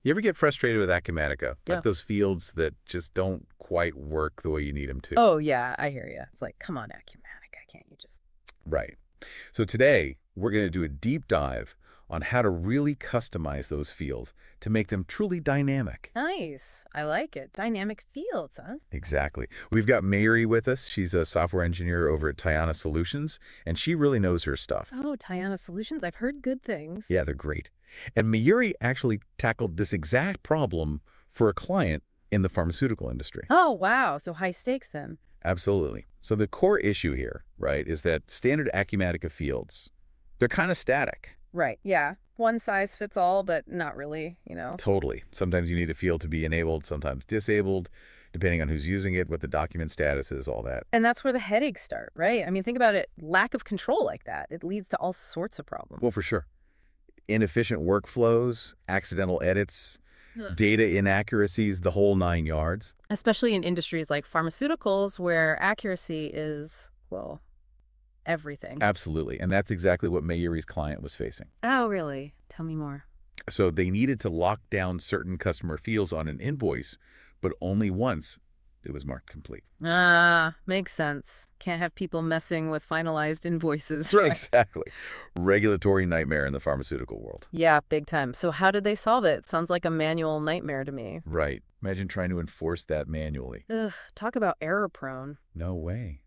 You ever get frustrated with Acumatica? Yeah. Like those fields that just don't quite work the way you need them to? Oh, yeah, I hear you. It's like, come on, Acumatica, can't you just... Right. So today, we're going to do a deep dive on how to really customize those fields to make them truly dynamic. Nice. I like it. Dynamic fields, huh? Exactly. We've got Mayuri with us. She's a software engineer over at Tiana Solutions, and she really knows her stuff. Oh, Tiana Solutions. I've heard good things. Yeah, they're great. And Mayuri actually tackled this exact problem for a client in the pharmaceutical industry. Oh, wow. So high stakes then. Absolutely. So the core issue here, right, is that standard Acumatica fields, they're kind of static. Right. Yeah. One size fits all, but not really, Totally. Sometimes you need a field to be enabled, sometimes disabled, depending on who's using it, what the document status is, all that. And that's where the headaches start, right? I mean, think about it. Lack of control like that. It leads to all sorts of problems. Well, for sure. Inefficient workflows, accidental edits, Ugh. data inaccuracies, the whole 9 yards. Especially in industries like pharmaceuticals where accuracy is, well, everything. Absolutely. And that's exactly what Mayuri's client was facing. Oh, really? Tell me more. So they needed to lock down certain customer fields on an invoice, but only once it was marked complete. Ah, makes sense. Can't have people messing with finalized invoices. Right. Exactly. Regulatory nightmare in the pharmaceutical world. Yeah, big time. So how did they solve it? Sounds like a manual nightmare to me. Right. Imagine trying to enforce that manually. Ugh, talk about error prone. No way.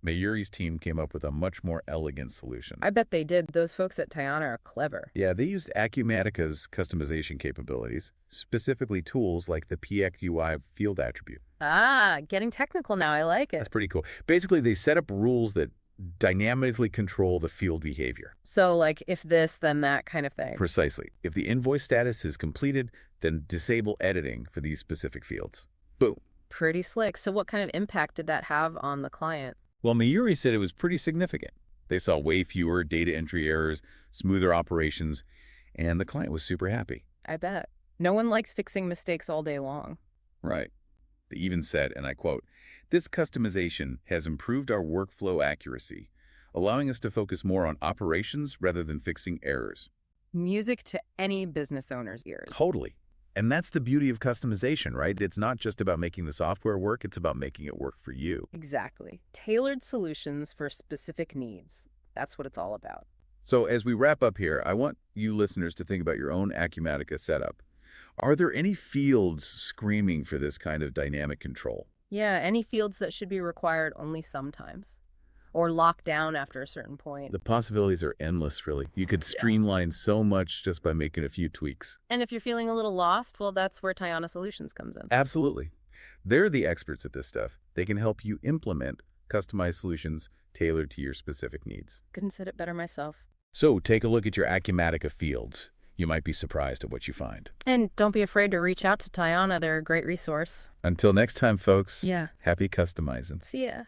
Mayuri's team came up with a much more elegant solution. I bet they did. Those folks at Tiana are clever. Yeah, they used Acumatica's customization capabilities, specifically tools like the PXUI field attribute. Ah, getting technical now. I like That's it. pretty cool. Basically, they set up rules that dynamically control the field behavior. So like if this, then that kind of thing. Precisely. If the invoice status is completed, then disable editing for these specific fields. Boom. Pretty slick. So what kind of impact did that have on the client? Well, Mayuri said it was pretty significant. They saw way fewer data entry errors, smoother operations, and the client was super happy. I bet. No one likes fixing mistakes all day long. Right. They even said, and I quote, "This customization has improved our workflow accuracy, allowing us to focus more on operations rather than fixing errors." Music to any business owner's ears. Totally. And that's the beauty of customization, right? It's not just about making the software work, it's about making it work for you. Exactly. Tailored solutions for specific needs. That's what it's all about. So as we wrap up here, I want you listeners to think about your own Acumatica setup. Are there any fields screaming for this kind of dynamic control? Yeah, any fields that should be required only sometimes. Or locked down after a certain point. The possibilities are endless, really. You could streamline so much just by making a few tweaks. And if you're feeling a little lost, well, that's where Tiana Solutions comes in. Absolutely. They're the experts at this stuff. They can help you implement customized solutions tailored to your specific needs. Couldn't said it better myself. So take a look at your Acumatica fields. You might be surprised at what you find. And don't be afraid to reach out to Tiana. They're a great resource. Until next time, folks. Yeah. Happy customizing. See ya.